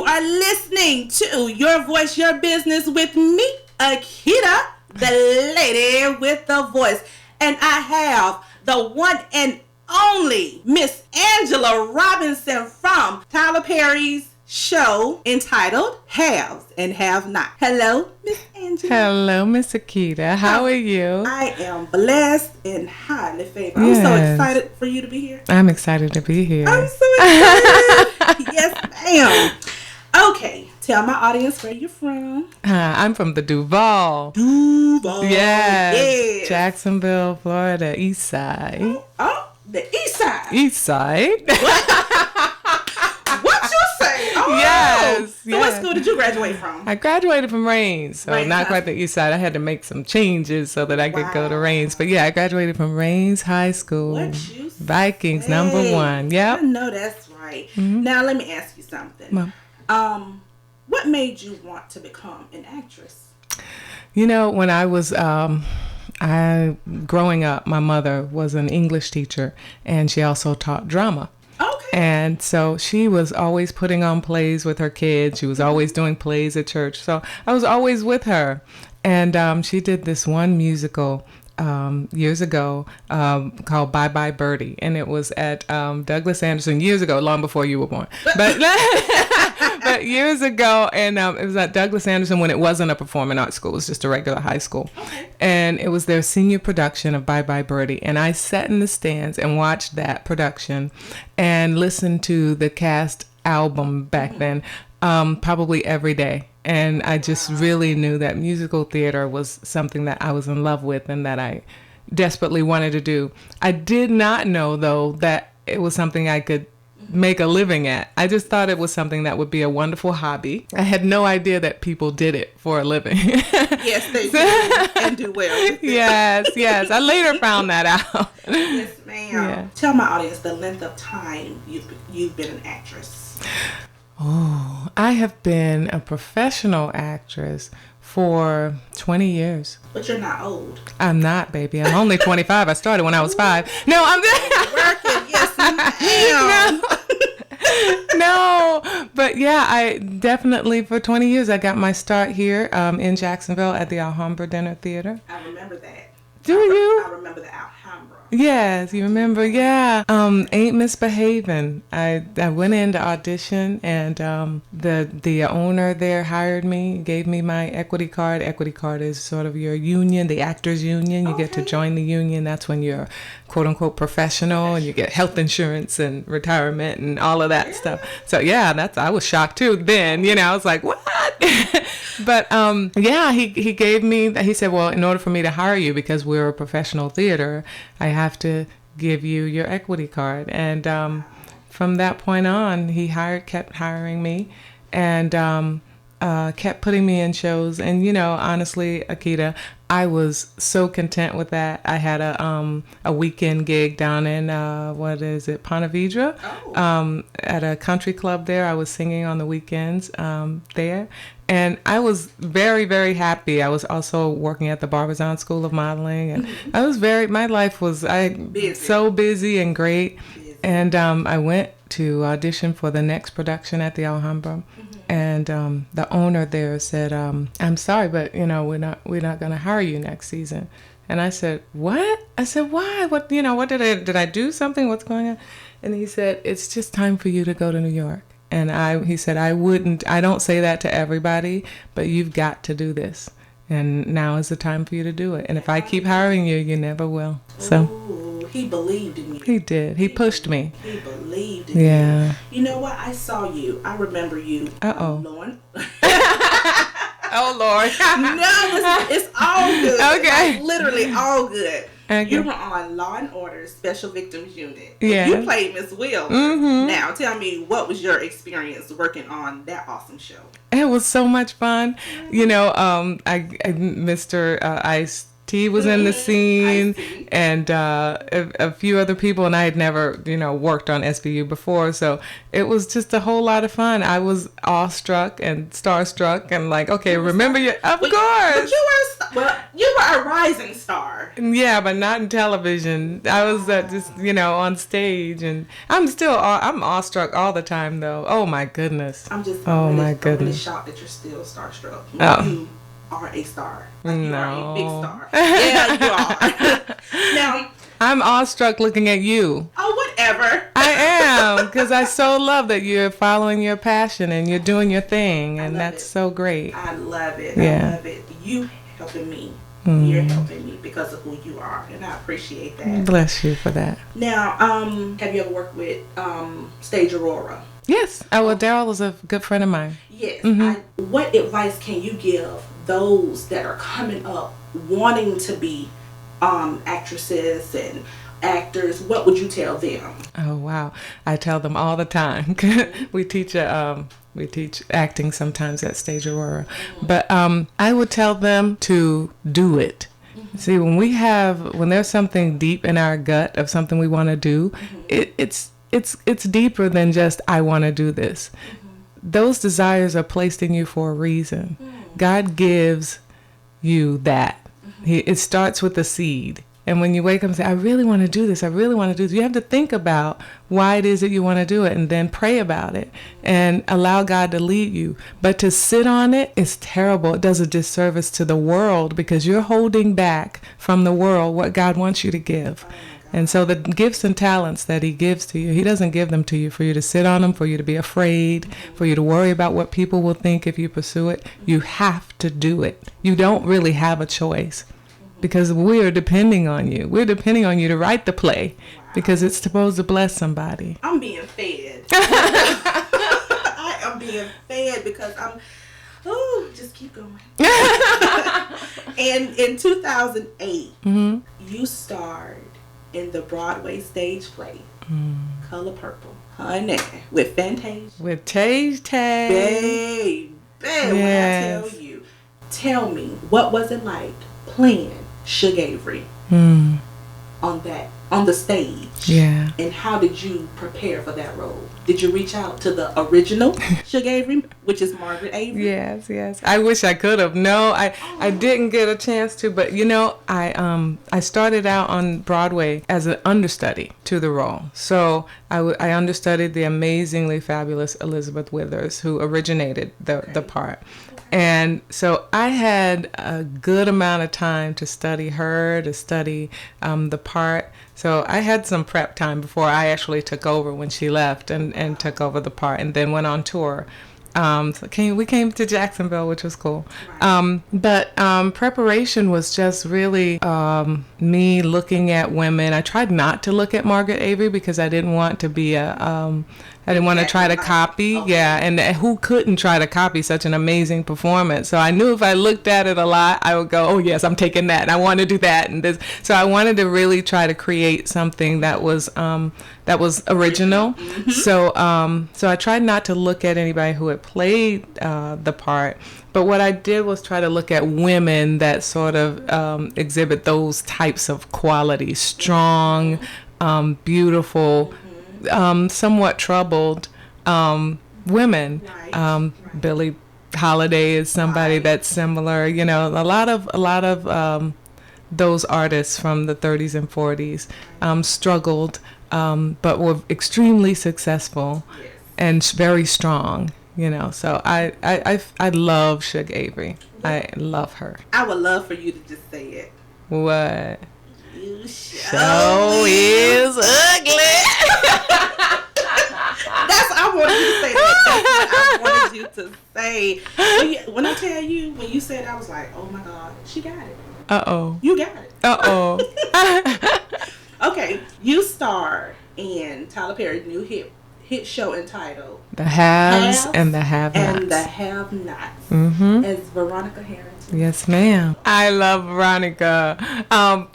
are listening to Your Voice, Your Business with me, Akita, the lady with the voice. And I have the one and only Miss Angela Robinson from Tyler Perry's show entitled Haves and Have Not. Hello, Miss Angela. Hello, Miss Akita. How are you? I am blessed and highly favored. Yes. I'm so excited for you to be here. I'm excited to be here. I'm so excited. Yes, ma'am. Okay, tell my audience where you're from. I'm from the Duval. Yes. Jacksonville, Florida, East Side. Oh, the East Side. East Side. What you say? Oh, yes. So what school did you graduate from? I graduated from Rains, so Rains not quite the East Side. I had to make some changes so that I could go to Rains. But yeah, I graduated from Rains High School. What you Vikings, say? #1. Yep. I know that's right. Mm-hmm. Now let me ask you something. What made you want to become an actress? You know, when I was growing up, my mother was an English teacher, and she also taught drama. Okay. And so she was always putting on plays with her kids. She was always doing plays at church. So I was always with her. And she did this one musical years ago called Bye Bye Birdie. And it was at Douglas Anderson years ago, long before you were born. But years ago, and it was at Douglas Anderson when it wasn't a performing arts school. It was just a regular high school. Okay. And it was their senior production of Bye Bye Birdie. And I sat in the stands and watched that production and listened to the cast album back then probably every day. And I just really knew that musical theater was something that I was in love with and that I desperately wanted to do. I did not know, though, that it was something I could make a living at. I just thought it was something that would be a wonderful hobby. I had no idea that people did it for a living. Yes, they do and do well. Yes. I later found that out. Yes, ma'am. Yeah. Tell my audience the length of time you've been an actress. Oh, I have been a professional actress for 20 years. But you're not old. I'm not, baby. I'm only 25. I started when I was 5. No, I'm working. Yes, ma'am. No, but yeah, I definitely for 20 years I got my start here in Jacksonville at the Alhambra Dinner Theater. I remember that. Do you? I remember the Alhambra. Yes, you remember? Yeah. Ain't Misbehaving. I went in to audition, and the owner there hired me, gave me my equity card. Equity card is sort of your union, the actors union. You get to join the union. That's when you're quote unquote professional, and you get health insurance and retirement and all of that stuff. So yeah, I was shocked too. Then I was like, what? But yeah, he gave me. He said, well, in order for me to hire you, because we're a professional theater, I have to give you your equity card. And from that point on, he kept hiring me, and kept putting me in shows. And honestly, Akita, I was so content with that. I had a weekend gig down in Ponte Vedra, at a country club there. I was singing on the weekends there, and I was very, very happy. I was also working at the Barbizon School of Modeling, and my life was so busy and great. Busy. And I went to audition for the next production at the Alhambra. And the owner there said, I'm sorry, but we're not going to hire you next season. And I said, what? I said, why? What what did I do something? What's going on? And he said, it's just time for you to go to New York. And he said, I don't say that to everybody, but you've got to do this. And now is the time for you to do it. And if I keep hiring you, you never will. So. Ooh, he believed in you. He did. He pushed me. He believed in you. You know what? I saw you. I remember you. Uh-oh. Oh, Lord. No, it's all good. Okay. Like, literally all good. Okay. You were on Law and Order Special Victims Unit. Yeah. You played Miss Will. Mm-hmm. Now, tell me, what was your experience working on that awesome show? It was so much fun. Mr. Ice T was in the scene, I see. and a few other people, and I had never, worked on SVU before, so it was just a whole lot of fun. I was awestruck and starstruck, and like, okay, remember you? Of course. But you were a rising star. Yeah, but not in television. I was just, on stage, and I'm awestruck all the time, though. Oh my goodness. I'm my really goodness. shocked that you're still starstruck. Oh. You are a star. Like, you are a big No. star. Yeah, you are. Now, I'm awestruck looking at you. oh, whatever. I am, because I so love that you're following your passion and you're doing your thing, and that's so great. I love it. Yeah. I love it. You helping me. You're helping me because of who you are, and I appreciate that. Bless you for that. Now, have you ever worked with Stage Aurora? Yes. Oh, well, Daryl is a good friend of mine. Yes. What advice can you give those that are coming up wanting to be actresses and actors? What would you tell them? Oh, wow. I tell them all the time. We teach acting sometimes at Stage Aurora. But I would tell them to do it. See, when there's something deep in our gut of something we want to do, it's deeper than just, I want to do this. Those desires are placed in you for a reason. God gives you that. It starts with a seed. And when you wake up and say, I really want to do this, I really want to do this, you have to think about why it is that you want to do it, and then pray about it and allow God to lead you. But to sit on it is terrible. It does a disservice to the world, because you're holding back from the world what God wants you to give. And so the gifts and talents that he gives to you, he doesn't give them to you for you to sit on them, for you to be afraid, for you to worry about what people will think if you pursue it. You have to do it. You don't really have a choice, because we're depending on you. We're depending on you to write the play, because it's supposed to bless somebody. I'm being fed. I am being fed because just keep going. And in 2008, you starred in the Broadway stage play, Color Purple, honey, with Fantasia. With Tay. Baby, when I tell me, what was it like playing Suge Avery on the stage? Yeah. And how did you prepare for that role? Did you reach out to the original Suge Avery, which is Margaret Avery? Yes. I wish I could have. No, I didn't get a chance to, but I started out on Broadway as an understudy to the role. So I understudied the amazingly fabulous Elizabeth Withers, who originated the part. And so I had a good amount of time to study her, to study the part. So I had some prep time before I actually took over when she left and took over the part, and then went on tour. We came to Jacksonville, which was cool. But preparation was just really me looking at women. I tried not to look at Margaret Avery because I didn't want to be I didn't want to try to copy. Okay. Yeah, and who couldn't try to copy such an amazing performance? So I knew if I looked at it a lot, I would go, oh yes, I'm taking that, and I want to do that, and this. So I wanted to really try to create something that was original. Mm-hmm. So I tried not to look at anybody who had played the part. But what I did was try to look at women that sort of exhibit those types of qualities: strong, beautiful, somewhat troubled women. Right. Billie Holiday is somebody that's similar. You know, a lot of those artists from the 30s and 40s struggled, but were extremely successful and very strong. You know, so I love Suge Avery. I love her. I would love for you to just say it. What? You show is ugly. I wanted you to say that. That's what I wanted you to say. When I tell you, when you said, I was like, oh my God, she got it. Uh-oh. You got it. Uh-oh. Okay, you starred in Tyler Perry's new hit show entitled The Haves and the Have-Nots. And the Have-Nots. Mm-hmm. As Veronica Harrington. Yes, ma'am. I love Veronica.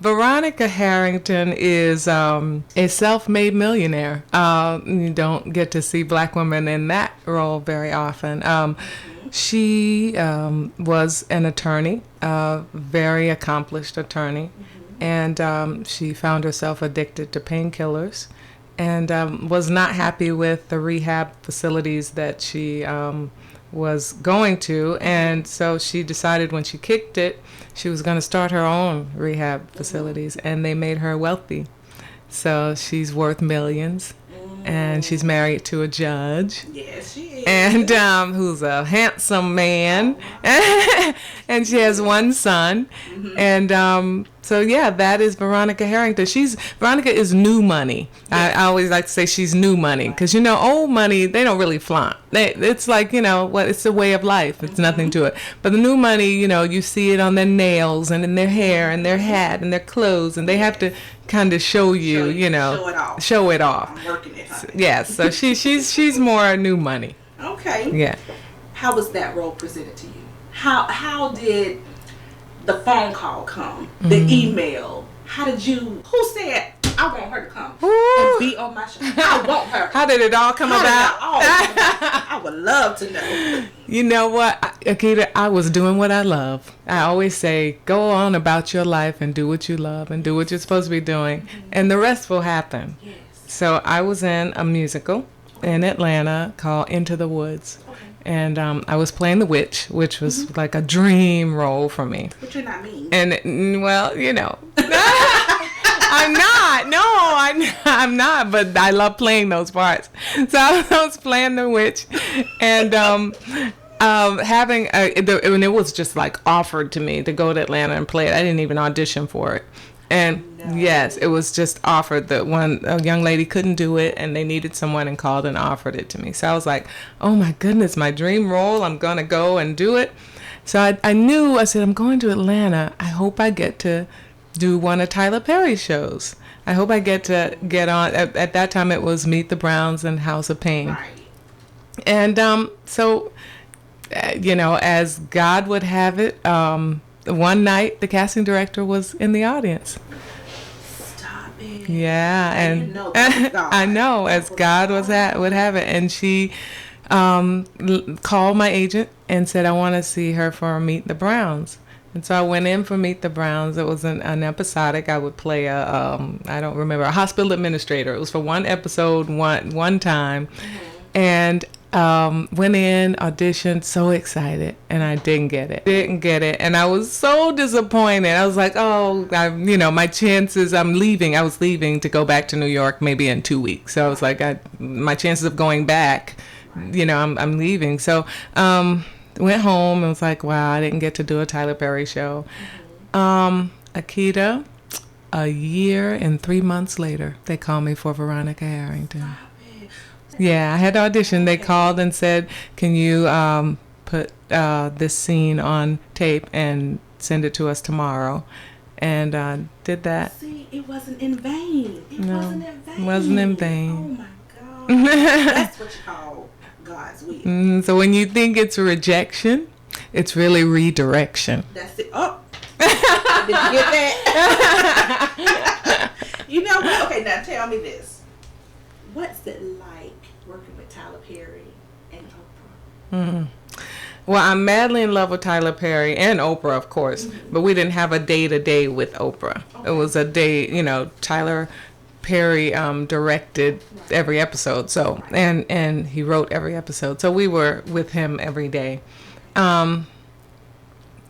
Veronica Harrington is a self-made millionaire. You don't get to see black women in that role very often. She was an attorney, a very accomplished attorney, and she found herself addicted to painkillers and was not happy with the rehab facilities that she was going to. And so she decided when she kicked it, she was going to start her own rehab facilities, and they made her wealthy. So she's worth millions. And she's married to a judge. Yes, she is. And who's a handsome man. And she has one son. And so, yeah, that is Veronica Harrington. Veronica is new money. I always like to say she's new money. Because, old money, they don't really flaunt. It's like, it's a way of life. It's nothing to it. But the new money, you see it on their nails and in their hair and their hat and their clothes. And they have to kind of show you, show it off. I'm working it, honey. Yes, so she's more new money. Okay. Yeah. How was that role presented to you? How did the phone call come? The email? Who said I want her to come and be on my show? I want her. How did it all come about? I would love to know. You know what, Akita, I was doing what I love. I always say, go on about your life and do what you love and do what you're supposed to be doing, and the rest will happen. Yes. So I was in a musical in Atlanta called Into the Woods. Okay. And I was playing the witch, which was like a dream role for me. But you're not mean. And, well, I'm not. No, I'm not. But I love playing those parts. So I was playing the witch, and and it was just like offered to me to go to Atlanta and play it. I didn't even audition for it. And yes, it was just offered. A young lady couldn't do it, and they needed someone and called and offered it to me. So I was like, oh my goodness, my dream role. I'm gonna go and do it. So I said, I'm going to Atlanta. I hope I get to do one of Tyler Perry's shows. I hope I get on. At that time, it was Meet the Browns and House of Pain. Right. And so, as God would have it, one night the casting director was in the audience. Stop it. Yeah, and I know, as God would have it, and she called my agent and said, I want to see her for Meet the Browns. And so I went in for Meet the Browns. It was an episodic. I would play I don't remember, a hospital administrator. It was for one episode, one time. And went in, auditioned, so excited, and I didn't get it. And I was so disappointed. I was like, my chances, I was leaving to go back to New York maybe in 2 weeks. So I was like, my chances of going back, I'm leaving. So, went home and was like, wow, I didn't get to do a Tyler Perry show. Akita, a year and 3 months later, they called me for Veronica Harrington. Yeah, I had to audition. They called and said, can you put this scene on tape and send it to us tomorrow? And did that. See, it wasn't in vain. It wasn't in vain. Oh, my God. That's what you call God's will. So when you think it's rejection, it's really redirection. That's it. Oh. Did you get that? You know what? Okay, now tell me this. What's it like working with Tyler Perry and Oprah? Well, I'm madly in love with Tyler Perry and Oprah, of course, but we didn't have a day-to-day with Oprah. Okay. It was a day, Tyler Perry directed every episode, so and he wrote every episode, so we were with him every day.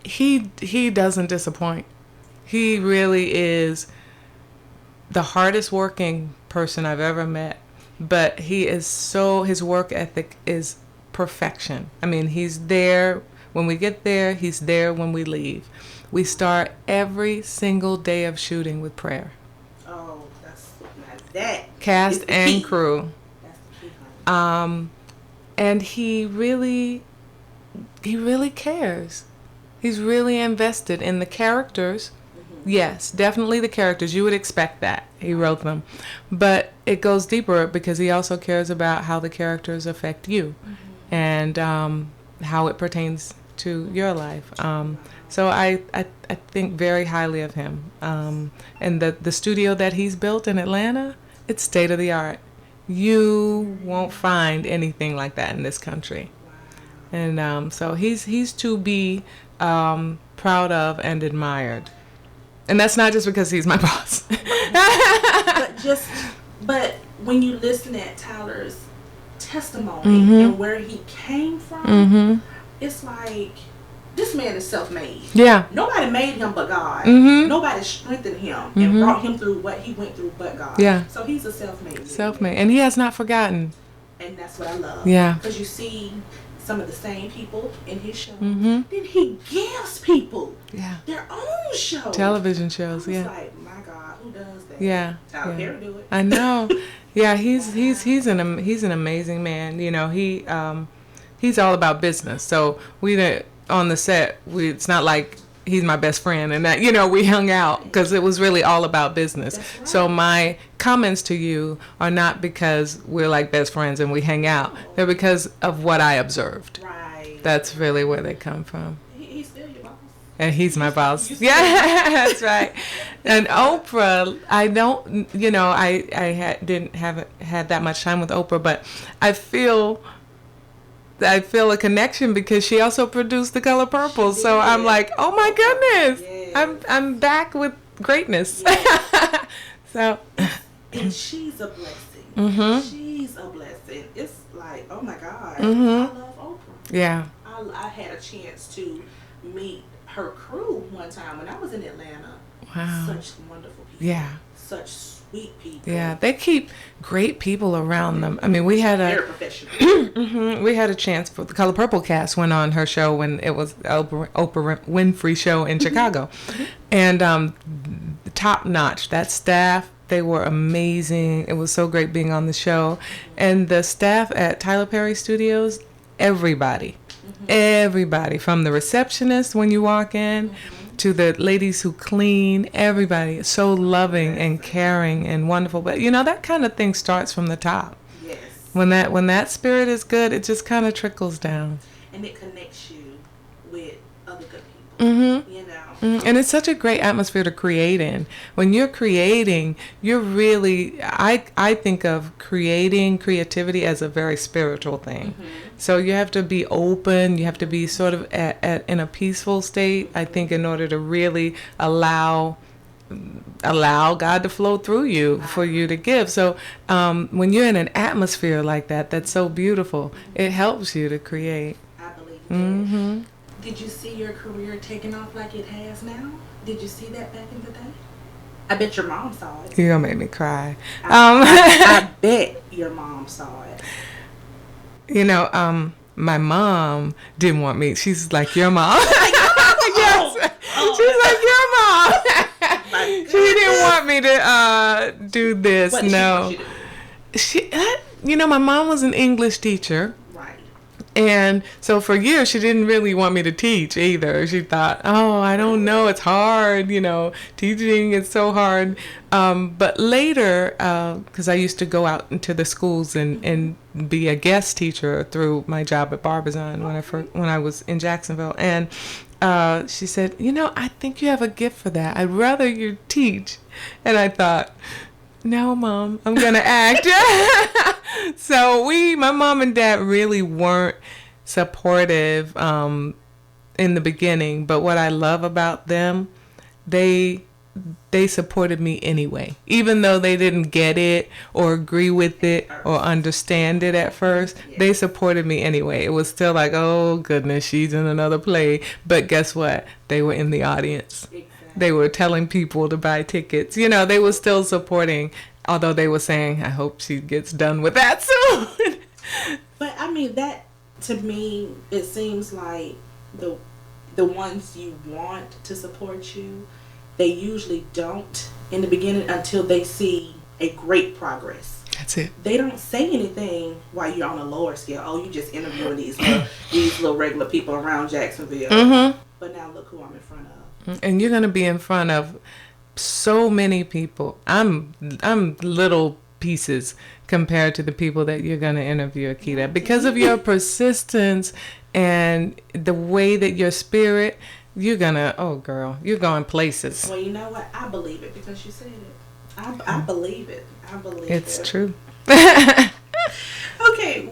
He doesn't disappoint. He really is the hardest working person I've ever met, but his work ethic is perfection. I mean, he's there when we get there, he's there when we leave. We start every single day of shooting with prayer. Oh, that's that. Cast and crew. That's the key, honey. And he really cares. He's really invested in the characters. Yes, definitely the characters. You would expect that. He wrote them. But it goes deeper because he also cares about how the characters affect you and how it pertains to your life. So I think very highly of him. And the studio that he's built in Atlanta, it's state of the art. You won't find anything like that in this country. And so he's to be proud of and admired. And that's not just because he's my boss. But when you listen at Tyler's testimony and where he came from, it's like, this man is self-made. Yeah. Nobody made him but God. Nobody strengthened him and brought him through what he went through but God. Yeah. So he's a self-made. Self-made. And he has not forgotten. And that's what I love. Yeah. Because you see some of the same people in his show. Then he gives people their own show. Television shows, I was like, my God, who does that? Yeah. Tyler Perry do it. I know. Yeah, he's an amazing man. You know, he's all about business. So on the set, it's not like he's my best friend and that, you know, we hung out because it was really all about business. Right. So my comments to you are not because we're like best friends and we hang out. They're because of what I observed. Right. That's really where they come from. He's still your boss. And he's my boss. Yeah, that's right. And Oprah, I don't, you know, I haven't had that much time with Oprah, but I feel a connection because she also produced The Color Purple. So I'm like, oh my goodness, I'm back with greatness. Yes. So, and she's a blessing. She's a blessing. It's like, oh my God, I love Oprah. Yeah. I had a chance to meet her crew one time when I was in Atlanta. Wow. Such wonderful people. Yeah. Such sweet people. Yeah, they keep great people around them. I mean, we had very professional. We had a chance for the Color Purple cast went on her show when it was Oprah Winfrey show in Chicago, and top notch. That staff, they were amazing. It was so great being on the show, and the staff at Tyler Perry Studios, everybody from the receptionist when you walk in. To the ladies who clean, everybody is so loving and caring and wonderful. But you know, that kind of thing starts from the top. Yes. When that spirit is good, it just kind of trickles down. And it connects you with other good people. You know. And it's such a great atmosphere to create in. When you're creating, you're really, I think of creativity as a very spiritual thing. So you have to be open, you have to be sort of in a peaceful state, I think, in order to really allow God to flow through you for you to give. So when you're in an atmosphere like that, that's so beautiful, it helps you to create. I believe that. Did you see your career taking off like it has now? Did you see that back in the day? I bet your mom saw it. You're gonna make me cry. I bet your mom saw it. You know, my mom didn't want me. She's like your mom. Yes. She's like your mom. She didn't want me to do this. What did no. She want you to do? You know, my mom was an English teacher. Right. And so for years, she didn't really want me to teach either. She thought, oh, I don't know, it's hard, you know, teaching is so hard. But later, because I used to go out into the schools and be a guest teacher through my job at Barbizon when I was in Jacksonville. And she said, you know, I think you have a gift for that. I'd rather you teach. And I thought, no, Mom, I'm going to act. So my mom and dad really weren't supportive in the beginning. But what I love about them, they supported me anyway. Even though they didn't get it or agree with it or understand it at first, they supported me anyway. It was still like, oh, goodness, she's in another play. But guess what? They were in the audience. They were telling people to buy tickets. You know, they were still supporting, although they were saying, I hope she gets done with that soon. But, I mean, that, to me, it seems like the ones you want to support you, they usually don't in the beginning until they see a great progress. That's it. They don't say anything while you're on a lower scale. Oh, you just interviewing these little regular people around Jacksonville. But now look who I'm in front of. And you're going to be in front of so many people. I'm little pieces compared to the people that you're going to interview, Akita, because of your persistence and the way that your spirit, you're going to, oh girl, you're going places. Well, you know what? I believe it because you said it. I believe it. I believe it. It's true. Okay.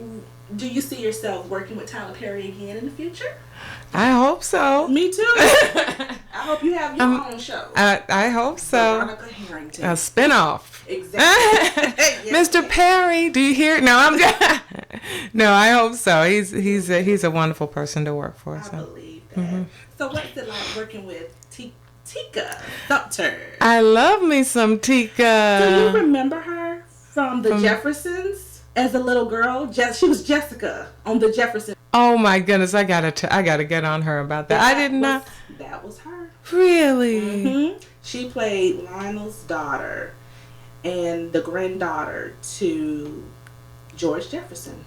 Do you see yourself working with Tyler Perry again in the future? I hope so. Me too. I hope you have your own show. I hope so. Veronica Harrington. A spinoff. Exactly. Yes. Mr. Perry, do you hear? No, I'm just, no, I hope so. He's a wonderful person to work for. I believe that. So what's it like working with Tika Sumpter? I love me some Tika. Do you remember her from the Jeffersons as a little girl? She was Jessica on the Jeffersons. Oh my goodness, I gotta get on her about that. I did not. That was her. Really? She played Lionel's daughter and the granddaughter to George Jefferson.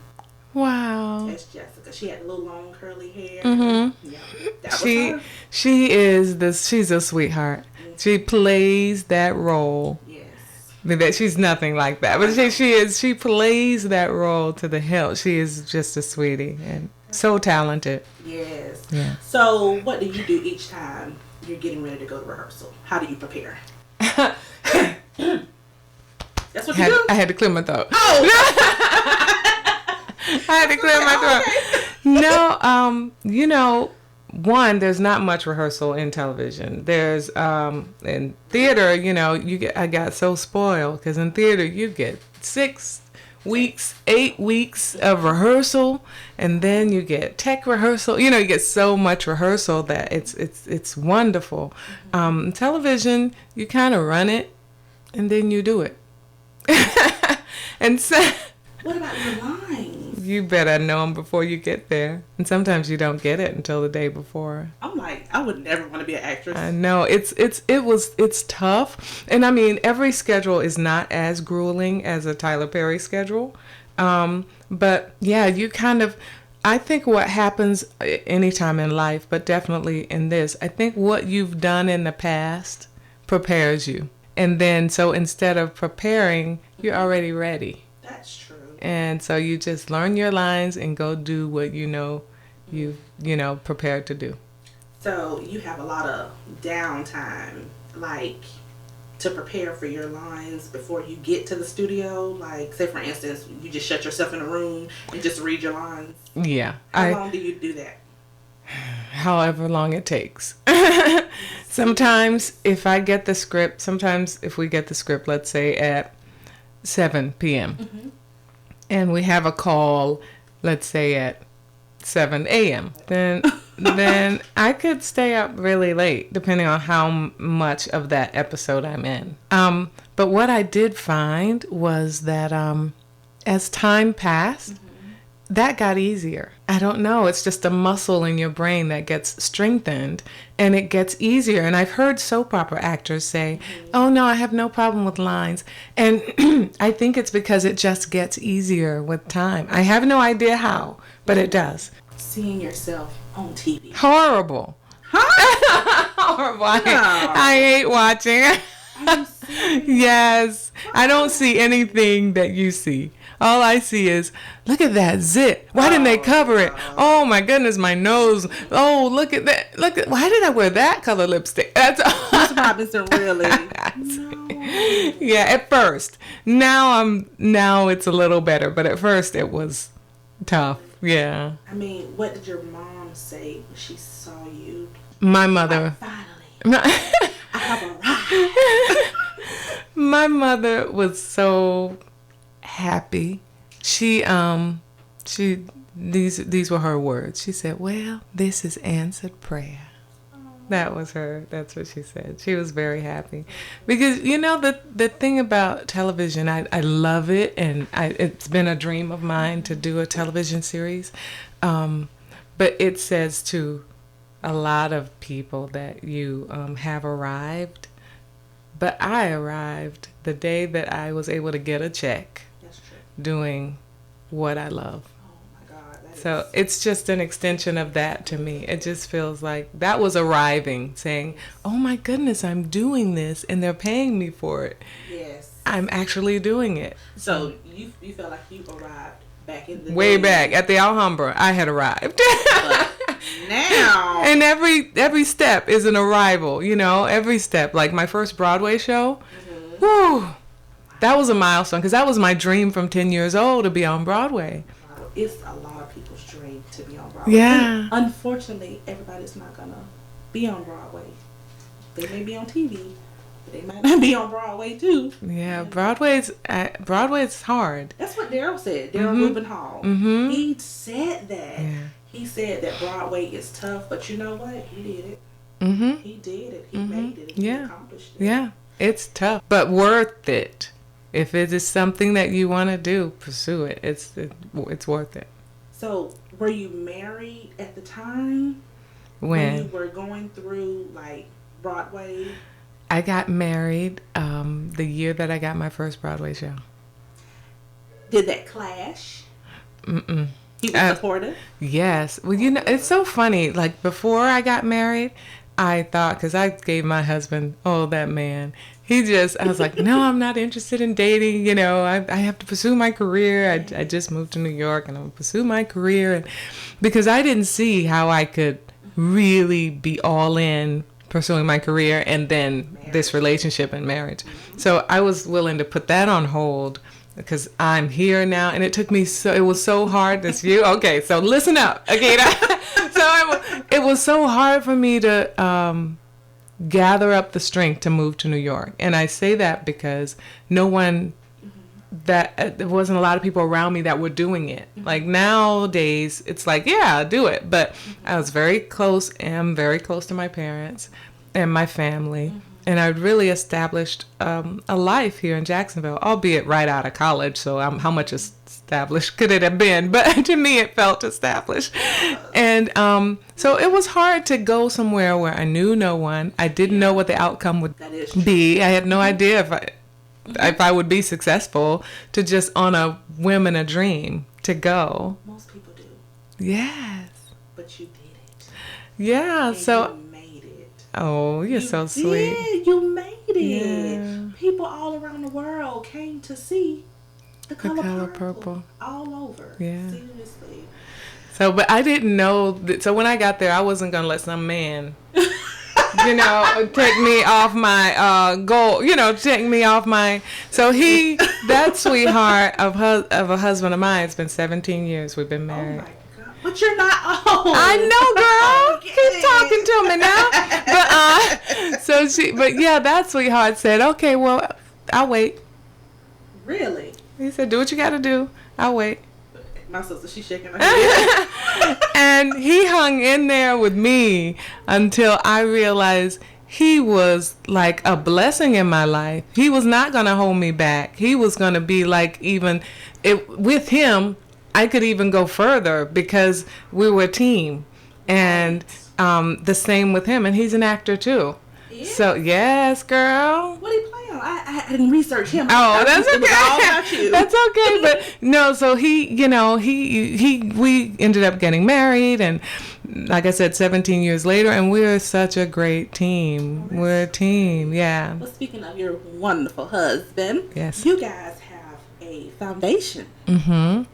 Wow. As Jessica. She had a little long curly hair. Yeah, that was her. She's a sweetheart. She plays that role. Yes. I mean, that she's nothing like that, but she plays that role to the hilt. She is just a sweetie and so talented. Yes. Yeah. So what do you do each time you're getting ready to go to rehearsal? How do you prepare? That's what you do? I had to clear my throat. Oh! I had to clear my throat. No, one, there's not much rehearsal in television. There's in theater, I got so spoiled because in theater you get 6 weeks, 8 weeks of rehearsal, and then you get tech rehearsal. You get so much rehearsal that it's wonderful. Television, you kind of run it, and then you do it. And so, what about your lines? You better know them before you get there, and sometimes you don't get it until the day before. I'm like, I would never want to be an actress. I know it's tough, and I mean every schedule is not as grueling as a Tyler Perry schedule, but yeah, you kind of. I think what happens anytime in life, but definitely in this, I think what you've done in the past prepares you. And then, so instead of preparing, you're already ready. That's true. And so you just learn your lines and go do what you've prepared to do. So you have a lot of downtime, like to prepare for your lines before you get to the studio. Like, say for instance, you just shut yourself in a room and just read your lines. Yeah. How long do you do that? However long it takes. Sometimes if we get the script, let's say at 7 p.m. And we have a call, let's say at 7 a.m. Then I could stay up really late, depending on how much of that episode I'm in. But what I did find was that as time passed, that got easier. I don't know. It's just a muscle in your brain that gets strengthened and it gets easier. And I've heard soap opera actors say, oh no, I have no problem with lines. And I think it's because it just gets easier with time. I have no idea how, but it does. Seeing yourself on TV. Horrible. Horrible. I hate watching. Yes. I don't see anything that you see. All I see is, look at that zit. Why didn't they cover it? Oh my goodness, my nose. Oh, look at that. Why did I wear that color lipstick? That's Miss Robinson, really? No. Yeah, at first. Now it's a little better, but at first it was tough. Yeah. I mean, what did your mom say when she saw you? My mother. Finally. I have arrived. My mother was so happy. These were her words. She said, well, this is answered prayer. That was her. That's what she said. She was very happy. Because, the thing about television, I love it. And it's been a dream of mine to do a television series. But it says to a lot of people that you have arrived. But I arrived the day that I was able to get a check. Doing what I love. Oh my God. So it's just an extension of that to me. It just feels like that was arriving, saying, oh my goodness, I'm doing this and they're paying me for it. Yes. I'm actually doing it. So you feel like you arrived back in the way day. Back at the Alhambra, I had arrived. But now. And every step is an arrival, every step. Like my first Broadway show. Woo. That was a milestone because that was my dream from 10 years old to be on Broadway. It's a Broadway. Yeah. And unfortunately, everybody's not gonna be on Broadway. They may be on TV, but they might not be on Broadway too. Yeah, Broadway's hard. That's what Daryl said. Daryl Rubin Hall. He said that. Yeah. He said that Broadway is tough, but you know what? He did it. He did it. He made it. He accomplished it. Yeah, it's tough, but worth it. If it is something that you want to do, pursue it. It's worth it. So, were you married at the time When you were going through like Broadway? I got married, the year that I got my first Broadway show. Did that clash? Mm-mm. He was supportive? Yes. Well, it's so funny. Like, before I got married, I thought, because I gave my husband, that man. I was like, no, I'm not interested in dating. I have to pursue my career. I just moved to New York and I'm going to pursue my career. And because I didn't see how I could really be all in pursuing my career and then this relationship and marriage. So I was willing to put that on hold because I'm here now. And it took me it was so hard. That's you. Okay. So listen up. Okay. It was so hard for me to, gather up the strength to move to New York. And I say that because there wasn't a lot of people around me that were doing it. Like nowadays, it's like, yeah, do it. But I was very close to my parents and my family. And I really established a life here in Jacksonville, albeit right out of college. So how much established could it have been? But to me, it felt established. And so it was hard to go somewhere where I knew no one. I didn't know what the outcome would be. I had no idea if I would be successful, to just on a whim and a dream to go. Most people do. Yes. But you did it. Yeah. And so. You made it. Oh, you're so sweet. Yeah, you made it. Yeah. People all around the world came to see the color purple all over. Yeah. Seriously. So, but I didn't know so when I got there, I wasn't going to let some man, take me off my goal, take me off my, so that sweetheart of a husband of mine, it's been 17 years we've been married. Oh my God. But you're not old. I know, girl. Keep talking to me now. But that sweetheart said, okay, well, I'll wait. Really? He said, do what you got to do. I'll wait. My sister, she's shaking her head. And he hung in there with me until I realized he was like a blessing in my life. He was not going to hold me back. He was going to be like, with him, I could even go further because we were a team. And the same with him. And he's an actor too. Yeah. So, yes, girl. What did he play on? I didn't research him. Oh, that's okay. It was all about you. That's okay. But no, so we ended up getting married, and like I said, 17 years later, and we're such a great team. We're a team, yeah. Well, speaking of your wonderful husband, yes, you guys have a foundation. Mm-hmm. Tell us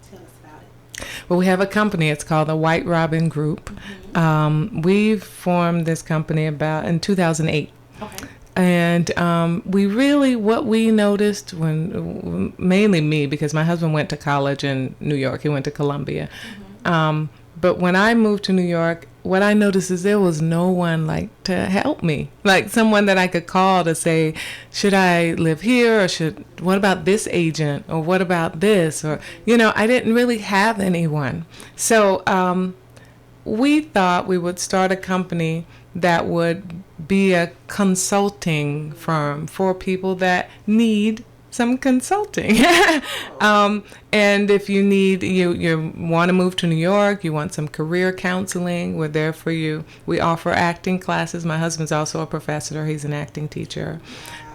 about it. Well, we have a company. It's called the White Robin Group. Mm-hmm. We formed this company in 2008. Okay. And what we noticed mainly me, because my husband went to college in New York. He went to Columbia. Mm-hmm. But when I moved to New York, what I noticed is there was no one to help me, like someone that I could call to say, should I live here, or what about this agent, or what about this, or I didn't really have anyone. So we thought we would start a company that would be a consulting firm for people that need some consulting. And if you need, you want to move to New York, you want some career counseling, we're there for you. We offer acting classes. My husband's also a professor. He's an acting teacher.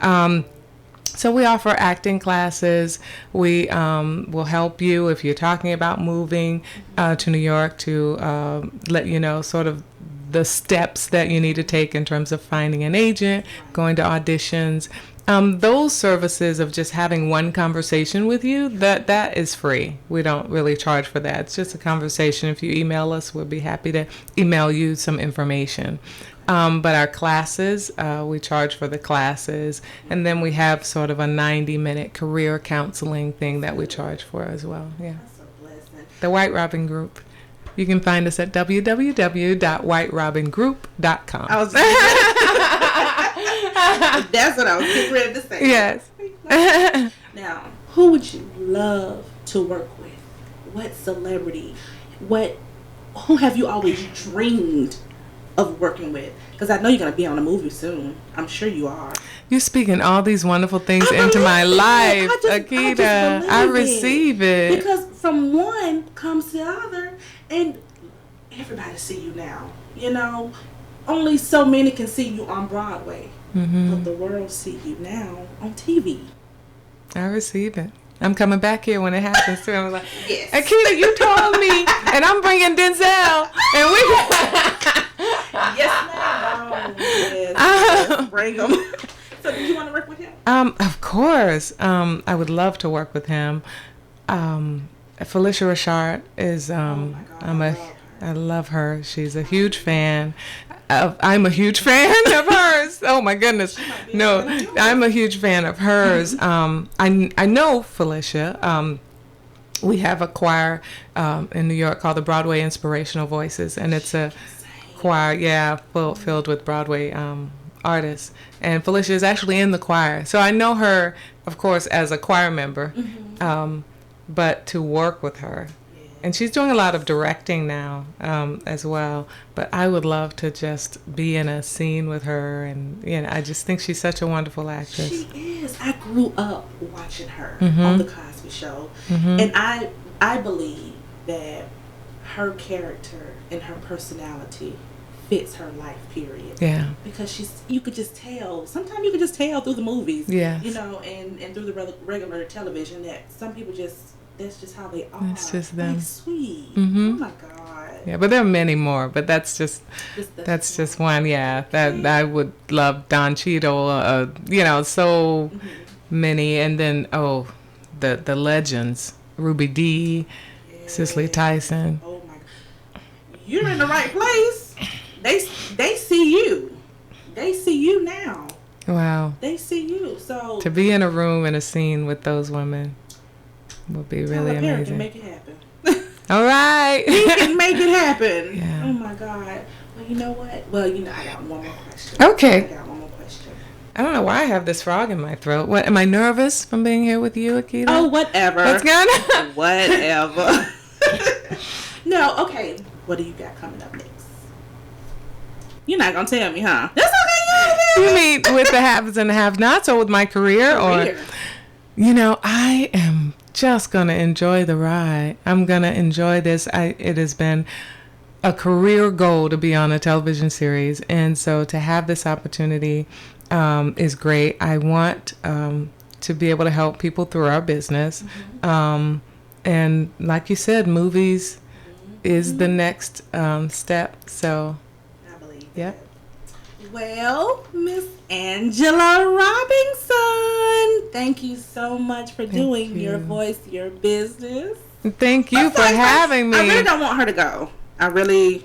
So we offer acting classes. We will help you if you're talking about moving to New York, to let you know sort of the steps that you need to take in terms of finding an agent, going to auditions. Those services of just having one conversation with you, that is free. We don't really charge for that. It's just a conversation. If you email us, we'll be happy to email you some information. But our classes, we charge for the classes. And then we have sort of a 90-minute career counseling thing that we charge for as well. Yeah. That's a blessing. The White Robin Group. You can find us at www.whiterobingroup.com. That's what I was getting ready to say. Yes. Now, who would you love to work with? What celebrity? Who have you always dreamed of working with? Because I know you're going to be on a movie soon. I'm sure you are. You're speaking all these wonderful things into my life, Akita. I receive it. Because from one comes the other, and everybody see you now. You know, only so many can see you on Broadway, but the world see you now on TV. I receive it. I'm coming back here when it happens too. I'm like, yes. Akita, you told me, and I'm bringing Denzel, and we. Yes, ma'am. Yes. Bring him. So, do you want to work with him? Of course. I would love to work with him. Felicia Rashard is. Oh my God, I love her. She's a huge fan. I'm a huge fan of hers. Oh my goodness. No, I'm a huge fan of hers. I know Felicia. We have a choir in New York called the BROADWAY Inspirational Voices, and it's a choir, filled with Broadway artists. And Felicia is actually in the choir, so I know her, of course, as a choir member. But to work with her. And she's doing a lot of directing now as well. But I would love to just be in a scene with her. And, I just think she's such a wonderful actress. She is. I grew up watching her on The Cosby Show. And I believe that her character and her personality fits her life, period. Yeah. Because you could just tell. Sometimes you could just tell through the movies. Yes. And through the regular television that some people that's just how they are. It's just them. Like, sweet. Oh my God. Yeah, but there are many more. But that's just one. Yeah, that I would love Don Cheadle. So many, and then the legends, Ruby Dee, Cicely Tyson. Oh my God. You're in the right place. They see you. They see you now. Wow. They see you. So to be in a room in a scene with those women would be really amazing. Can make it happen. All right. He can make it happen. Yeah. Oh my God. Well, you know what? Well, I got one more question. Okay. I got one more question. I don't know why I have this frog in my throat. What? Am I nervous from being here with you, Akita? Oh, whatever. What's going on? Whatever. No, okay. What do you got coming up next? You're not gonna tell me, huh? That's okay. You mean with the haves and the have-nots, or with my career? Or I am just gonna enjoy the ride. I'm gonna enjoy this. It has been a career goal to be on a television series, and so to have this opportunity is great. I want to be able to help people through our business, and like you said, movies is the next step. So, I believe. Yep. Well, Miss Angela Robinson, thank you so much for doing Your Voice, Your Business. Thank you for having me. I really don't want her to go. I don't want her to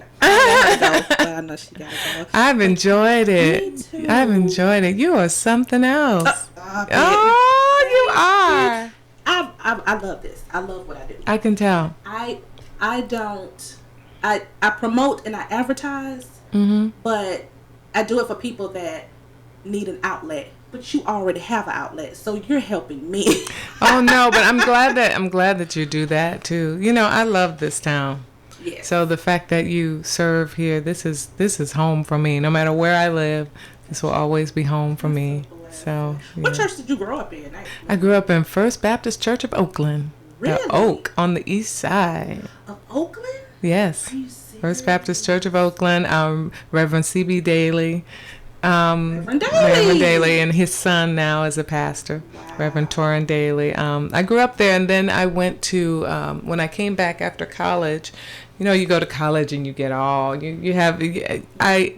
go, but I know she gotta go. I've enjoyed it. Me too. I've enjoyed it. You are something else. Stop it. You are. I love this. I love what I do. I can tell. I promote and I advertise, but I do it for people that need an outlet. But you already have an outlet, so you're helping me. Oh no, but I'm glad that you do that too. I love this town. Yes. So the fact that you serve here, this is home for me. No matter where I live, this will always be home for me. So. Yeah. What church did you grow up in? I grew up in First Baptist Church of Oakland. Really? The Oak on the east side. Of Oakland? Yes. Are you serious? First Baptist Church of Oakland. Reverend C.B. Daly. Reverend Daly and his son now is a pastor. Wow. Reverend Torrin Daly. I grew up there, and then I went to when I came back after college. You go to college and you get all you have. I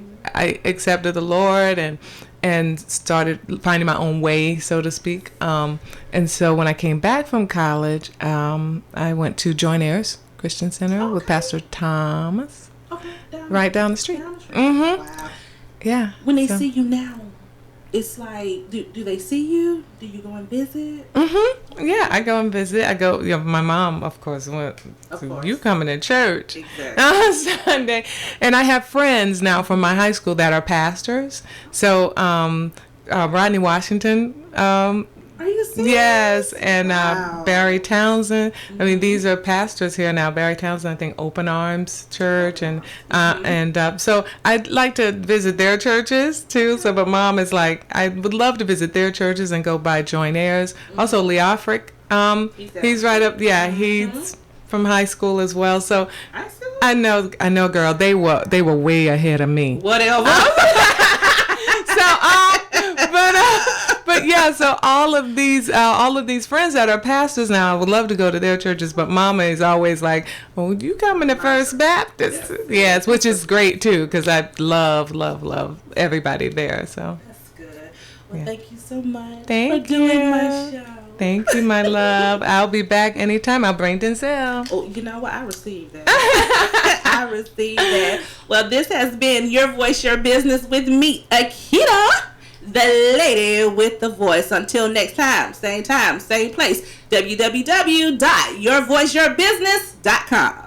accepted the Lord and started finding my own way, so to speak. And so when I came back from college, I went to Joint Heirs Christian Center with Pastor Thomas. Okay, right down the street. Wow. Yeah. When they see you now, it's like, do they see you? Do you go and visit? Mm-hmm. Yeah, I go and visit. I go. My mom, of course, went. You coming to church on Sunday, and I have friends now from my high school that are pastors. So, Rodney Washington. Are you serious? Yes, and Barry Townsend. I mean, these are pastors here now. Barry Townsend, I think, Open Arms Church, and so I'd like to visit their churches too. So, but Mom is like, I would love to visit their churches and go by Joynaires. Also, Lee Offrick, he's right up. Yeah, he's from high school as well. So I know, girl. They were way ahead of me. Whatever. But yeah, so all of these friends that are pastors now, I would love to go to their churches, but Mama is always like, "Oh, you coming to First Baptist?" Yes, which is great too, because I love everybody there. So that's good. Well, thank you so much for doing my show. Thank you, my love. I'll be back anytime. I'll bring Denzel. Oh, you know what? I received that. I received that. Well, this has been Your Voice, Your Business with me, Akita, the lady with the voice. Until next time, same place, www.yourvoiceyourbusiness.com.